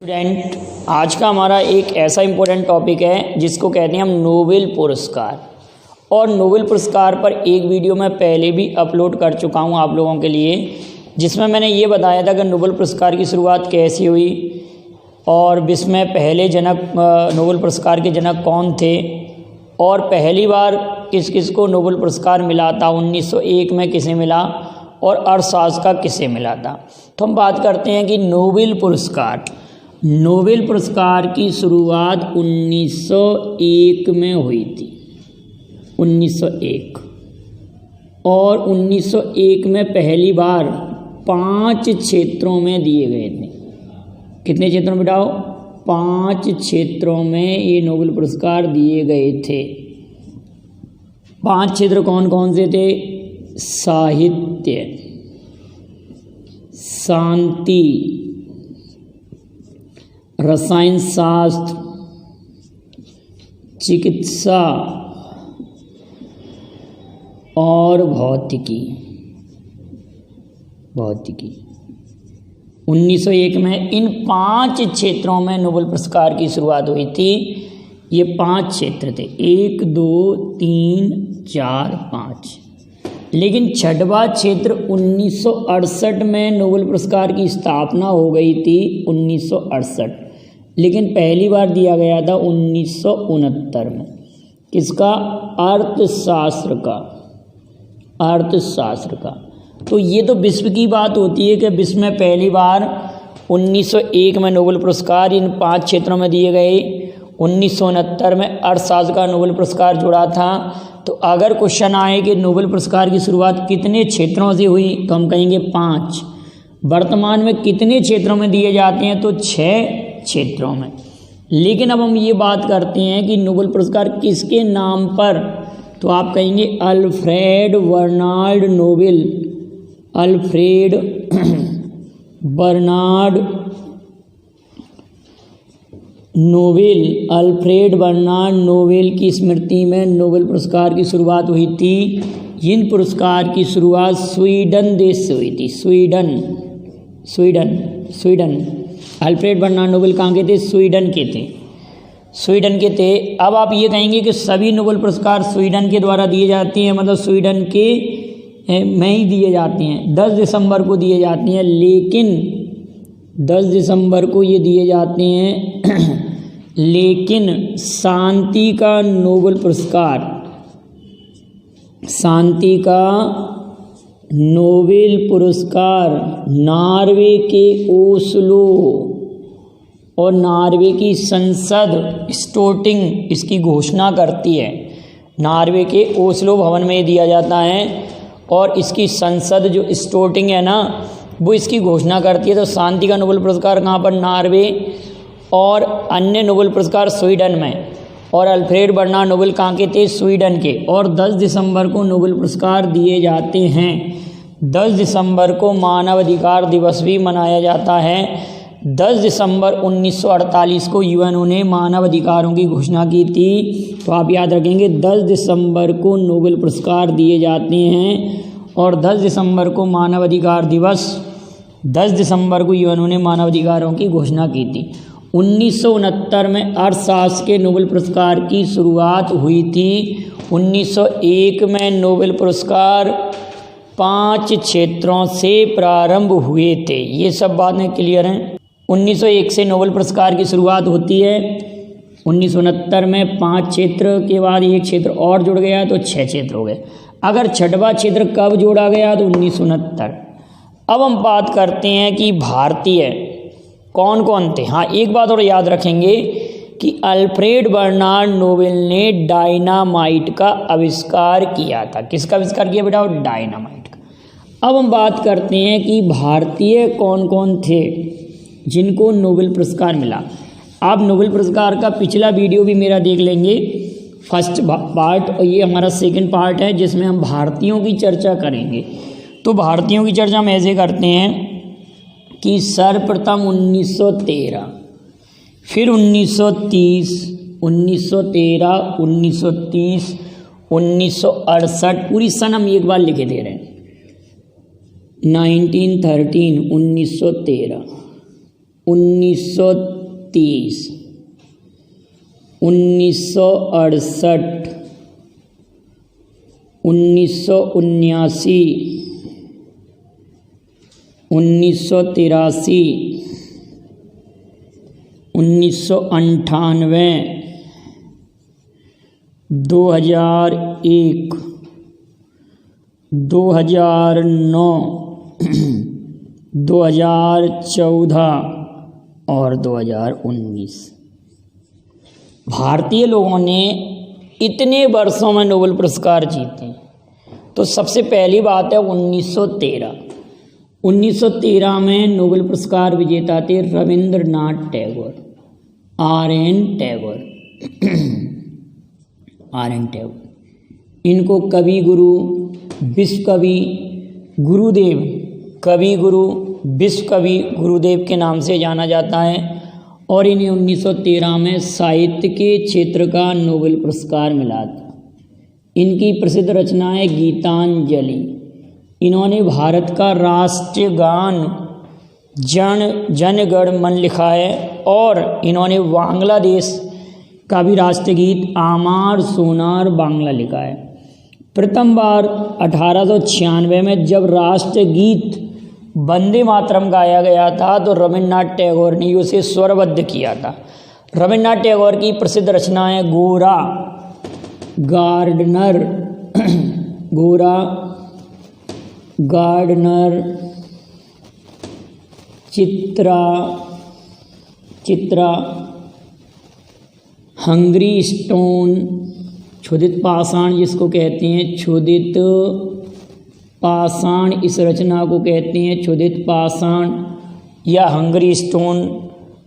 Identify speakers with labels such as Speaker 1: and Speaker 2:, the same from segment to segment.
Speaker 1: Student, आज का हमारा एक ऐसा इम्पोर्टेंट टॉपिक है जिसको कहते हैं हम नोबेल पुरस्कार। और नोबेल पुरस्कार पर एक वीडियो मैं पहले भी अपलोड कर चुका हूं आप लोगों के लिए, जिसमें मैंने ये बताया था कि नोबेल पुरस्कार की शुरुआत कैसे हुई और विश्व में पहले जनक नोबेल पुरस्कार के जनक कौन थे और पहली बार किस किस को नोबेल पुरस्कार मिला था, 1901 में किसे मिला और अर्थशास्त्र का किसे मिला था। तो हम बात करते हैं कि नोबेल पुरस्कार की शुरुआत 1901 में हुई थी, 1901। और 1901 में पहली बार 5 क्षेत्रों में दिए गए थे। कितने क्षेत्रों में बताओ? 5 क्षेत्रों में ये नोबेल पुरस्कार दिए गए थे। 5 क्षेत्र कौन कौन से थे? साहित्य, शांति, रसायन शास्त्र, चिकित्सा और भौतिकी। 1901 में इन 5 क्षेत्रों में नोबेल पुरस्कार की शुरुआत हुई थी। ये 5 क्षेत्र थे, 1 2 3 4 5। लेकिन छठवां क्षेत्र 1968 में नोबेल पुरस्कार की स्थापना हो गई थी, 1968। लेकिन पहली बार दिया गया था 1969 में। किसका? अर्थशास्त्र का। तो ये तो विश्व की बात होती है कि विश्व में पहली बार 1901 में नोबेल पुरस्कार इन 5 क्षेत्रों में दिए गए। 1969 में अर्थशास्त्र का नोबेल पुरस्कार जुड़ा था। तो अगर क्वेश्चन आए कि नोबेल पुरस्कार की शुरुआत कितने क्षेत्रों से हुई, तो हम कहेंगे 5। वर्तमान में कितने क्षेत्रों में दिए जाते हैं? तो 6 क्षेत्रों में। लेकिन अब हम ये बात करते हैं कि नोबेल पुरस्कार किसके नाम पर, तो आप कहेंगे अल्फ्रेड बर्नार्ड नोबेल की स्मृति में नोबेल पुरस्कार की शुरुआत हुई थी। इन पुरस्कार की शुरुआत स्वीडन देश से हुई थी। स्वीडन। अल्फ्रेड बर्नार्ड नोबेल कहाँ के थे? स्वीडन के थे। अब आप ये कहेंगे कि सभी नोबेल पुरस्कार स्वीडन के द्वारा दिए जाते हैं, मतलब स्वीडन के में ही दिए जाते हैं। 10 दिसंबर को दिए जाते हैं, लेकिन 10 दिसंबर को ये दिए जाते हैं। लेकिन शांति का नोबेल पुरस्कार नॉर्वे के ओस्लो और नॉर्वे की संसद स्टोटिंग इसकी घोषणा करती है। नॉर्वे के ओस्लो भवन में दिया जाता है और इसकी संसद जो स्टोटिंग है ना, वो इसकी घोषणा करती है। तो शांति का नोबेल पुरस्कार कहाँ पर? नॉर्वे। और अन्य नोबेल पुरस्कार स्वीडन में। और अल्फ्रेड बर्नार्ड नोबेल कहाँ के थे? स्वीडन के। और 10 दिसंबर को नोबेल पुरस्कार दिए जाते हैं। 10 दिसंबर को मानव अधिकार दिवस भी मनाया जाता है। 10 दिसंबर 1948 को यूएनओ ने मानव अधिकारों की घोषणा की थी। तो आप याद रखेंगे 10 दिसंबर को नोबेल पुरस्कार दिए जाते हैं। और 10 दिसंबर को मानव अधिकार दिवस, 10 दिसंबर को यूएनओ ने मानव अधिकारों की घोषणा की थी। 1969 में अर्थशास्त्र के नोबेल पुरस्कार की शुरुआत हुई थी। 1901 में नोबेल पुरस्कार 5 क्षेत्रों से प्रारंभ हुए थे। ये सब बातें क्लियर हैं। 1901 से नोबेल पुरस्कार की शुरुआत होती है। 1969 में 5 क्षेत्र के बाद एक क्षेत्र और जुड़ गया तो 6 क्षेत्र हो गए। अगर छठवां क्षेत्र कब जोड़ा गया? तो 1969। अब हम बात करते हैं कि भारतीय कौन कौन थे। हाँ, एक बात और याद रखेंगे कि अल्फ्रेड बर्नार्ड नोबेल ने डायनामाइट का आविष्कार किया था। किसका आविष्कार किया बेटा? डायनामाइट का। अब हम बात करते हैं कि भारतीय कौन कौन थे जिनको नोबेल पुरस्कार मिला। आप नोबेल पुरस्कार का पिछला वीडियो भी मेरा देख लेंगे, फर्स्ट पार्ट, और ये हमारा सेकंड पार्ट है जिसमें हम भारतीयों की चर्चा करेंगे। तो भारतीयों की चर्चा हम ऐसे करते हैं कि सर्वप्रथम 1913, फिर 1930, 1913, 1930, 1968, पूरी सन हम एक बार लिखे दे रहे हैं। 1913 1930, 1968, 1979, 1983, 1998, 2001, 2009, 2014 और 2019। भारतीय लोगों ने इतने वर्षों में नोबेल पुरस्कार जीते। तो सबसे पहली बात है 1913। 1913 में नोबेल पुरस्कार विजेता थे रविंद्रनाथ टैगोर, RN टैगोर। RN टैगोर, इनको कवि गुरु, विश्व कवि गुरुदेव, कवि गुरु, विश्व कवि गुरुदेव के नाम से जाना जाता है। और इन्हें 1913 में साहित्य के क्षेत्र का नोबेल पुरस्कार मिला था। इनकी प्रसिद्ध रचना है गीतांजलि। इन्होंने भारत का राष्ट्रीय गान जन गण मन लिखा है और इन्होंने बांग्लादेश का भी राष्ट्रीय गीत आमार सोनार बांग्ला लिखा है। प्रथम बार 1896 में जब राष्ट्रीय गीत वंदे मातरम गाया गया था तो रविन्द्रनाथ टैगोर ने उसे स्वरबद्ध किया था। रविन्द्रनाथ टैगोर की प्रसिद्ध रचना है गोरा गार्डनर, गोरा गार्डनर, चित्रा, हंगरी स्टोन, क्षुधित पाषाण जिसको कहते हैं, क्षुधित पाषाण, इस रचना को कहते हैं क्षुधित पाषाण या हंगरी स्टोन,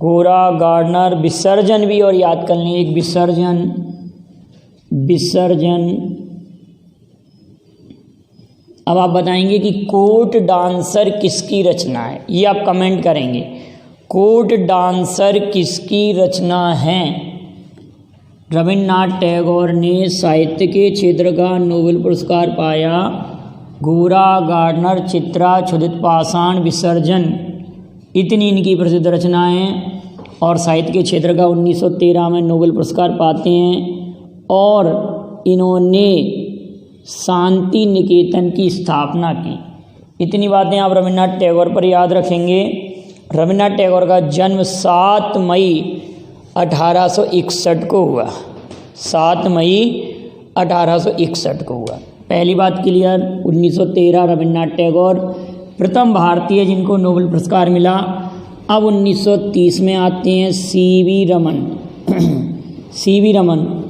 Speaker 1: गोरा गार्डनर, विसर्जन भी और याद कर लें, एक विसर्जन। अब आप बताएंगे कि कोर्ट डांसर किसकी रचना है, ये आप कमेंट करेंगे। कोर्ट डांसर किसकी रचना है? रविन्द्रनाथ टैगोर ने साहित्य के क्षेत्र का नोबेल पुरस्कार पाया। गोरा गार्डनर, चित्रा, क्षुधित पाषाण, विसर्जन, इतनी इनकी प्रसिद्ध रचनाएं और साहित्य के क्षेत्र का 1913 में नोबेल पुरस्कार पाते हैं। और इन्होंने शांति निकेतन की स्थापना की। इतनी बातें आप रविन्द्रनाथ टैगोर पर याद रखेंगे। रविन्द्रनाथ टैगोर का जन्म 7 मई 1861 को हुआ। 7 मई 1861 को हुआ। पहली बात क्लियर। 1913 रविन्द्रनाथ टैगोर प्रथम भारतीय जिनको नोबेल पुरस्कार मिला। अब 1930 में आते हैं सीवी रमन। सीवी रमन,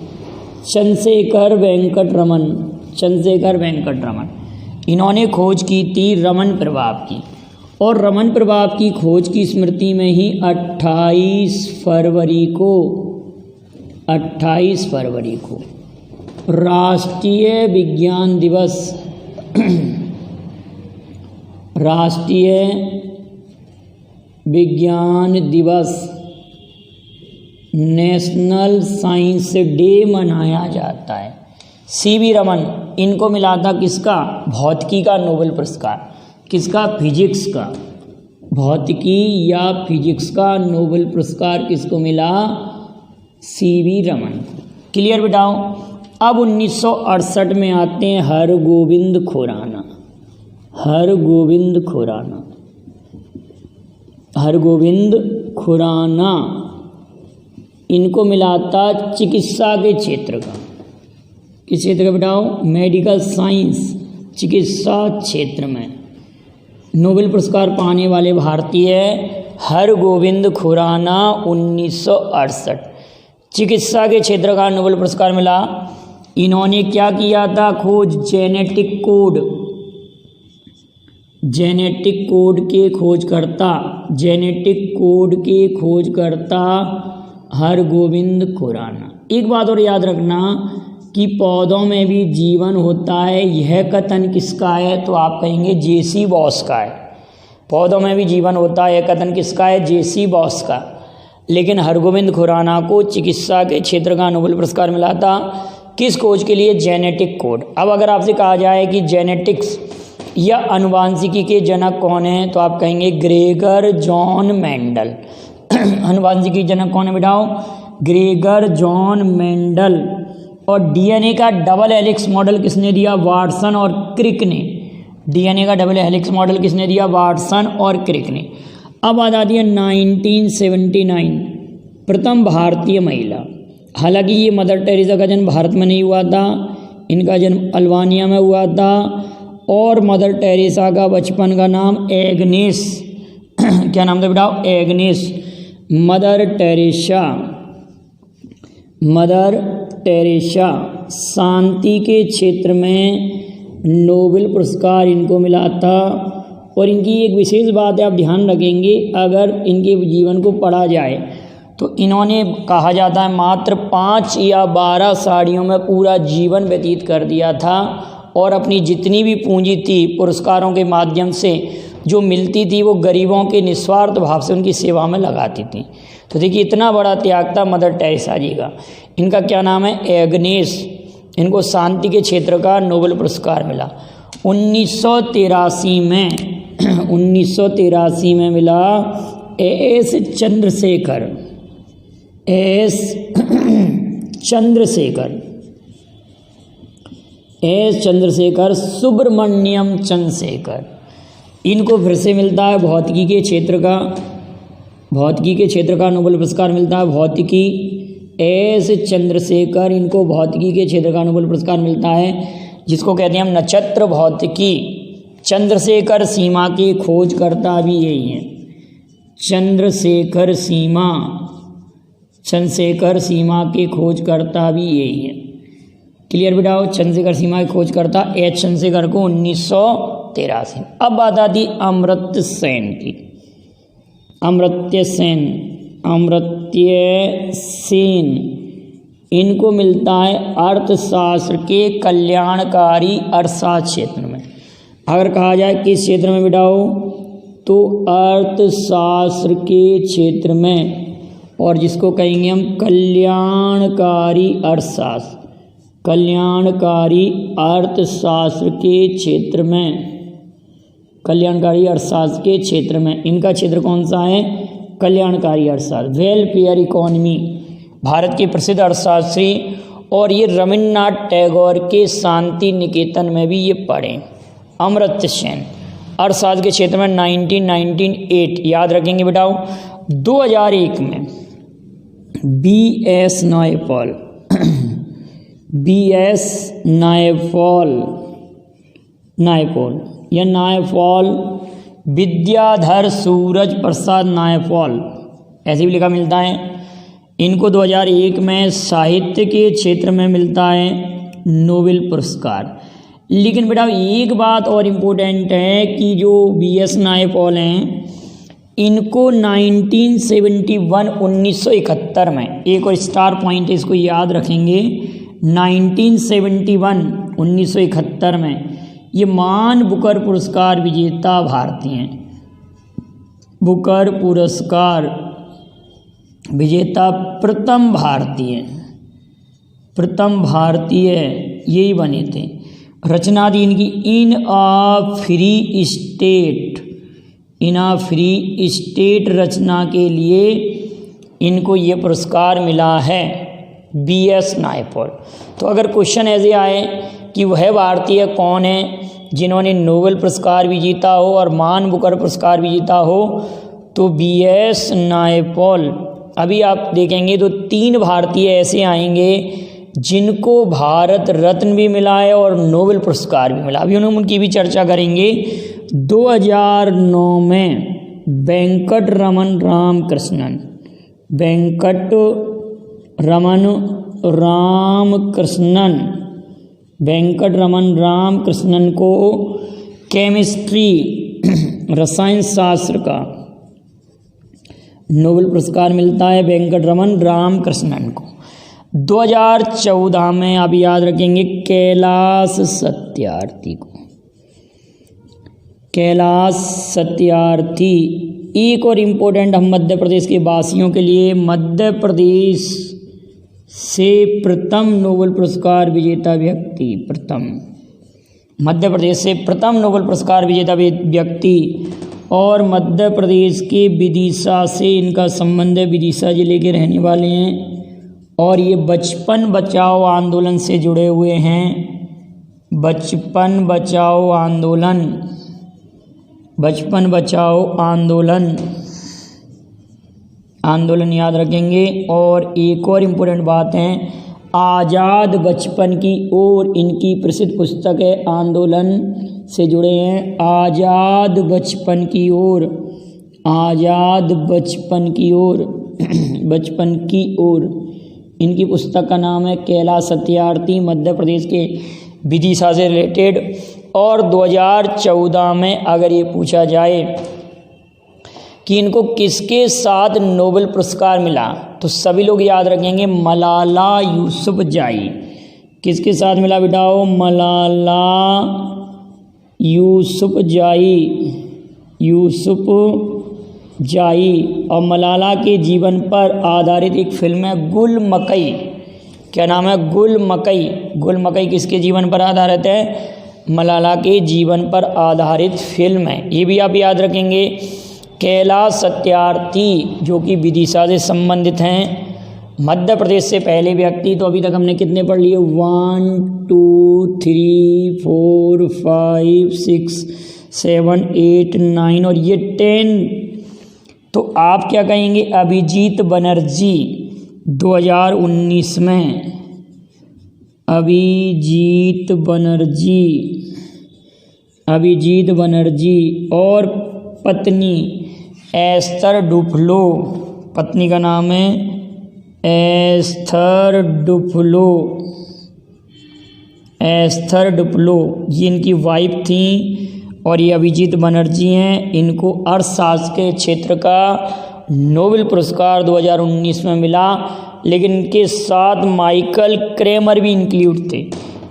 Speaker 1: चंद्रशेखर वेंकट रमन, इन्होंने खोज की थी रमन प्रभाव की। और रमन प्रभाव की खोज की स्मृति में ही 28 फरवरी को राष्ट्रीय विज्ञान दिवस नेशनल साइंस डे मनाया जाता है। सीवी रमन, इनको मिला था किसका? भौतिकी का नोबेल पुरस्कार। किसका? फिजिक्स का। भौतिकी या फिजिक्स का नोबेल पुरस्कार किसको मिला? सीवी रमन को। क्लियर बेटाओ। अब 1968 में आते हैं हरगोविंद खुराना। इनको मिला था चिकित्सा के क्षेत्र का। किस क्षेत्र का बेटाओ? मेडिकल साइंस, चिकित्सा क्षेत्र में नोबेल पुरस्कार पाने वाले भारतीय हरगोविंद खुराना 1968। चिकित्सा के क्षेत्र का नोबेल पुरस्कार मिला। इन्होंने क्या किया था? खोज जेनेटिक कोड के खोजकर्ता हरगोविंद खुराना। एक बात और याद रखना कि पौधों में भी जीवन होता है, यह कथन किसका है? तो आप कहेंगे जेसी बॉस का है। पौधों में भी जीवन होता है, यह कथन किसका है? जेसी बॉस का। लेकिन हरगोविंद खुराना को चिकित्सा के क्षेत्र का नोबेल पुरस्कार मिला था। किस खोज के लिए? Genetic code. अब अगर आपसे कहा जाए कि जेनेटिक्स या अनुवांशिकी के जनक कौन हैं, तो आप कहेंगे ग्रेगर जॉन मेंडल। अनुवांशिकी जनक कौन है बेटाओ? Gregor John Mendel. और डीएनए का डबल हेलिक्स मॉडल किसने दिया? वाटसन और क्रिक ने। डीएनए का डबल हेलिक्स मॉडल किसने दिया? वाटसन और क्रिक ने। अब आ जाती है 1979, प्रथम भारतीय महिला। हालांकि ये मदर टेरेसा का जन्म भारत में नहीं हुआ था, इनका जन्म अल्बानिया में हुआ था। और मदर टेरेसा का बचपन का नाम एग्नेस क्या नाम था बेटाओ? एग्नेस। मदर टेरेसा शांति के क्षेत्र में नोबेल पुरस्कार इनको मिला था। और इनकी एक विशेष बात है, आप ध्यान रखेंगे, अगर इनके जीवन को पढ़ा जाए तो इन्होंने कहा जाता है मात्र 5 या 12 साड़ियों में पूरा जीवन व्यतीत कर दिया था। और अपनी जितनी भी पूंजी थी पुरस्कारों के माध्यम से जो मिलती थी वो गरीबों के निस्वार्थ भाव से उनकी सेवा में लगाती थी। तो देखिए इतना बड़ा त्याग था मदर टेरेसा जी का। इनका क्या नाम है? एग्नेस। इनको शांति के क्षेत्र का नोबेल पुरस्कार मिला 1983 में मिला। एस चंद्रशेखर सुब्रमण्यम चंद्रशेखर, इनको फिर से मिलता है भौतिकी के क्षेत्र का नोबेल पुरस्कार मिलता है। भौतिकी एस चंद्रशेखर, इनको भौतिकी के क्षेत्र का नोबेल पुरस्कार मिलता है, जिसको कहते हैं हम नक्षत्र भौतिकी। चंद्रशेखर सीमा के खोजकर्ता भी यही हैं। चंद्रशेखर सीमा के खोजकर्ता भी यही हैं। क्लियर बेटा? चंद्रशेखर सीमा के खोजकर्ता एच चंद्रशेखर को 1983। अब बात आती अमर्त्य सेन, इनको मिलता है अर्थशास्त्र के कल्याणकारी अर्थशास्त्र क्षेत्र में। अगर कहा जाए किस क्षेत्र में बेटाओ, तो अर्थशास्त्र के क्षेत्र में, और जिसको कहेंगे हम कल्याणकारी अर्थशास्त्र के क्षेत्र में। इनका क्षेत्र कौन सा है? कल्याणकारी अर्थशास्त्र, वेलफेयर इकोनॉमी। भारत के प्रसिद्ध अर्थशास्त्री, और ये रविन्द्रनाथ टैगोर के शांति निकेतन में भी ये पढ़े। अमर्त्य सेन अर्थशास्त्र के क्षेत्र में 1998 याद रखेंगे बेटाओ। 2001 में BS नायपॉल विद्याधर सूरज प्रसाद नायपॉल, ऐसे भी लिखा मिलता है। इनको 2001 में साहित्य के क्षेत्र में मिलता है नोबेल पुरस्कार। लेकिन बेटा एक बात और इम्पोर्टेंट है कि जो BS नायपॉल हैं, इनको 1971 में, एक और स्टार पॉइंट है, इसको याद रखेंगे, 1971 में ये मान बुकर पुरस्कार विजेता भारतीय हैं। बुकर पुरस्कार विजेता प्रथम भारतीय यही बने थे। रचना दी इनकी इन आ फ्री स्टेट रचना के लिए इनको ये पुरस्कार मिला है BS नायपॉल। तो अगर क्वेश्चन ऐसे आए कि वह भारतीय कौन है जिन्होंने नोबेल पुरस्कार भी जीता हो और मान बुकर पुरस्कार भी जीता हो, तो BS नायपॉल। अभी आप देखेंगे तो 3 भारतीय ऐसे आएंगे जिनको भारत रत्न भी मिला है और नोबेल पुरस्कार भी मिला। अभी उनकी भी चर्चा करेंगे। 2009 में वेंकट रमन रामकृष्णन को केमिस्ट्री रसायन शास्त्र का नोबेल पुरस्कार मिलता है वेंकट रमन रामकृष्णन को। 2014 में आप याद रखेंगे कैलाश सत्यार्थी। एक और इम्पोर्टेंट हम मध्य प्रदेश के वासियों के लिए, मध्य प्रदेश से प्रथम नोबेल पुरस्कार विजेता व्यक्ति, और मध्य प्रदेश के विदिशा से इनका संबंध है, विदिशा जिले के रहने वाले हैं और ये बचपन बचाओ आंदोलन से जुड़े हुए हैं। बचपन बचाओ आंदोलन, बचपन बचाओ आंदोलन याद रखेंगे। और एक और इम्पोर्टेंट बात है, आज़ाद बचपन की ओर इनकी प्रसिद्ध पुस्तक है, आंदोलन से जुड़े हैं। आज़ाद बचपन की ओर, आज़ाद बचपन की ओर बचपन की ओर इनकी पुस्तक का नाम है कैलाश सत्यार्थी, मध्य प्रदेश के विदिशा से रिलेटेड। और 2014 में अगर ये पूछा जाए कि इनको किसके साथ नोबेल पुरस्कार मिला, तो सभी लोग याद रखेंगे मलाला यूसुफजई। किसके साथ मिला बेटाओ? मलाला यूसुफजई। और मलाला के जीवन पर आधारित एक फिल्म है गुल मकई। क्या नाम है? गुल मकई। गुल मकई किसके जीवन पर आधारित है? मलाला के जीवन पर आधारित फिल्म है। ये भी आप याद रखेंगे। कैलाश सत्यार्थी जो कि विदिशा से संबंधित हैं, मध्य प्रदेश से पहले व्यक्ति। तो अभी तक हमने कितने पढ़ लिए? 1 2 3 4 5 6 7 8 9 और ये 10। तो आप क्या कहेंगे? अभिजीत बनर्जी 2019 में, अभिजीत बनर्जी और पत्नी एस्थर डुफ्लो, पत्नी का नाम है एस्थर डुफ्लो, ये इनकी वाइफ थी और ये अभिजीत बनर्जी हैं। इनको अर्थशास्त्र के क्षेत्र का नोबेल पुरस्कार 2019 में मिला, लेकिन इनके साथ माइकल क्रेमर भी इंक्लूड थे।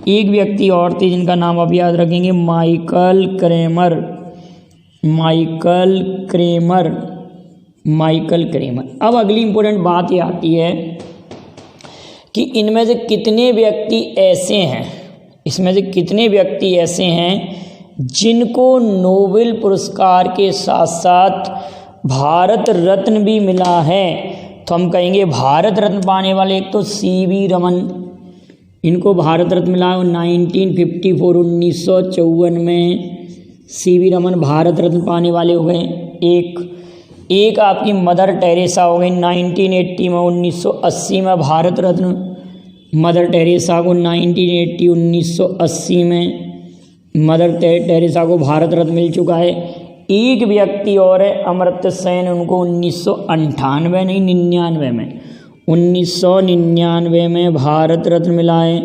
Speaker 1: एक व्यक्ति और थे जिनका नाम आप याद रखेंगे, माइकल क्रेमर। अब अगली इंपॉर्टेंट बात ये आती है कि इनमें से कितने व्यक्ति ऐसे हैं, इसमें से कितने व्यक्ति ऐसे हैं जिनको नोबेल पुरस्कार के साथ साथ भारत रत्न भी मिला है। तो हम कहेंगे भारत रत्न पाने वाले एक तो सीवी रमन, इनको भारत रत्न मिला 1954 1954 में सीवी रमन भारत रत्न पाने वाले हो गए। एक आपकी मदर टेरेसा हो गई 1980 में, 1980 में भारत रत्न मदर टेरेसा को 1980 में मदर टेरेसा को भारत रत्न मिल चुका है। एक व्यक्ति और है अमर्त्य सेन, उनको 1998 नहीं 99 में 1999 में भारत रत्न मिला है।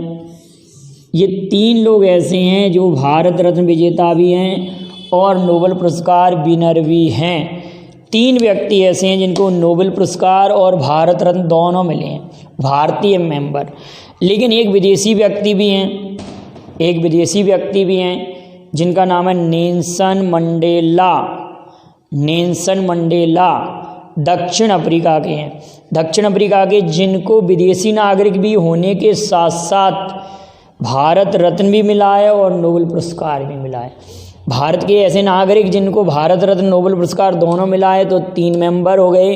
Speaker 1: ये 3 लोग ऐसे हैं जो भारत रत्न विजेता भी हैं और नोबेल पुरस्कार विनर भी हैं। 3 व्यक्ति ऐसे हैं जिनको नोबेल पुरस्कार और भारत रत्न दोनों मिले हैं, भारतीय मेंबर। लेकिन एक विदेशी व्यक्ति भी हैं जिनका नाम है नेल्सन मंडेला, दक्षिण अफ्रीका के हैं। दक्षिण अफ्रीका के जिनको विदेशी नागरिक भी होने के साथ साथ भारत रत्न भी मिला है और नोबेल पुरस्कार भी मिला है। भारत के ऐसे नागरिक जिनको भारत रत्न नोबेल पुरस्कार दोनों मिला है तो 3 मेंबर हो गए,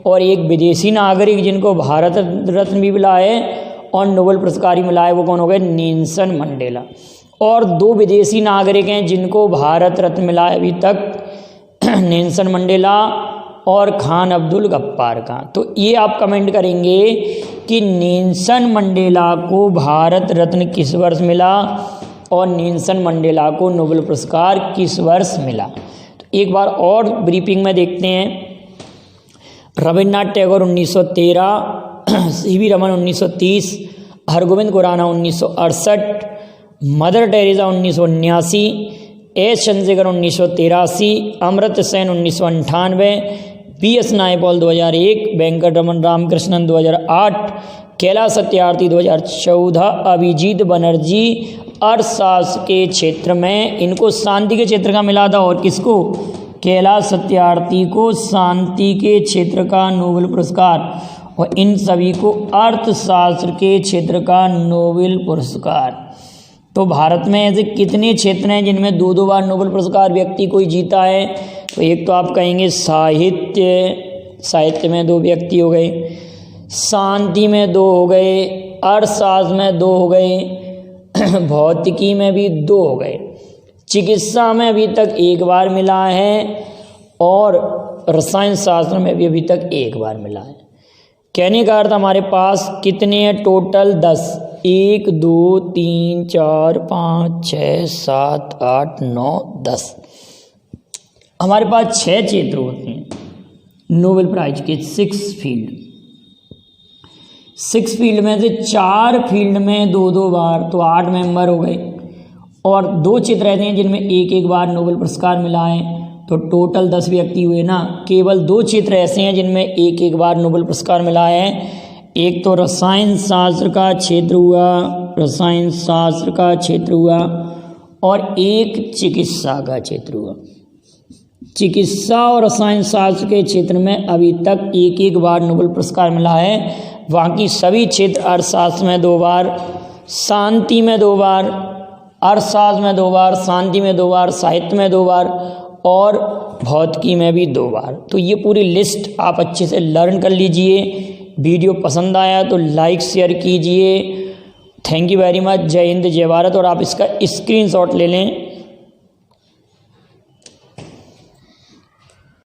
Speaker 1: और एक विदेशी नागरिक जिनको भारत रत्न भी मिला है और नोबेल पुरस्कार ही मिला है, वो कौन हो गए? Nelson Mandela. और 2 विदेशी नागरिक हैं जिनको भारत रत्न मिला है अभी तक, नेल्सन मंडेला और खान अब्दुल गफ्फार का। तो ये आप कमेंट करेंगे कि नेल्सन मंडेला को भारत रत्न किस वर्ष मिला और नेल्सन मंडेला को नोबेल पुरस्कार किस वर्ष मिला। तो एक बार और ब्रीफिंग में देखते हैं। Rabindranath Tagore 1913, CV Raman 1930, Hargobind Khorana 1968, Mother Teresa 1979, S Chandrasekhar 1983, Amartya Sen 1998, BS Naipaul 2001, Venkatraman Ramakrishnan 2008, Kailash Satyarthi 2014, Abhijit Banerjee अर्थशास्त्र के क्षेत्र में, इनको शांति के क्षेत्र का मिला था। और किसको? कैलाश सत्यार्थी को शांति के क्षेत्र का नोबेल पुरस्कार, और इन सभी को अर्थशास्त्र के क्षेत्र का नोबेल पुरस्कार। तो भारत में ऐसे कितने क्षेत्र हैं जिनमें 2-2 बार नोबेल पुरस्कार व्यक्ति कोई जीता है? तो एक तो आप कहेंगे साहित्य, साहित्य में 2 व्यक्ति हो गए, शांति में 2 हो गए, अर्थशास्त्र में 2 हो गए, भौतिकी में भी 2 हो गए, चिकित्सा में अभी तक 1 बार मिला है और रसायन शास्त्र में भी अभी तक 1 बार मिला है। कहने का अर्थ हमारे पास कितने हैं टोटल? 10। 1 2 3 4 5 6 7 8 9 10। हमारे पास 6 क्षेत्र होते हैं नोबेल प्राइज के, 6 फील्ड। 6 फील्ड में से 4 फील्ड में 2-2 बार, तो 8 मेंबर हो गए, और 2 क्षेत्र रहते हैं जिनमें 1-1 बार नोबेल पुरस्कार मिला है, तो टोटल 10 व्यक्ति हुए ना। केवल 2 क्षेत्र ऐसे हैं जिनमें 1-1 बार नोबेल पुरस्कार मिला है। एक तो रसायन शास्त्र का क्षेत्र हुआ, रसायन शास्त्र का क्षेत्र हुआ, और एक चिकित्सा का क्षेत्र हुआ। चिकित्सा और रसायन शास्त्र के क्षेत्र में अभी तक 1-1 बार नोबेल पुरस्कार मिला है। बाकी सभी क्षेत्र, अर्थशास्त्र में 2 बार, शांति में 2 बार, अर्थशास्त्र में 2 बार, शांति में 2 बार, साहित्य में 2 बार और भौतिकी में भी 2 बार। तो ये पूरी लिस्ट आप अच्छे से लर्न कर लीजिए। वीडियो पसंद आया तो लाइक शेयर कीजिए। Thank you very much. जय हिंद, जय भारत। और आप इसका स्क्रीनशॉट ले लें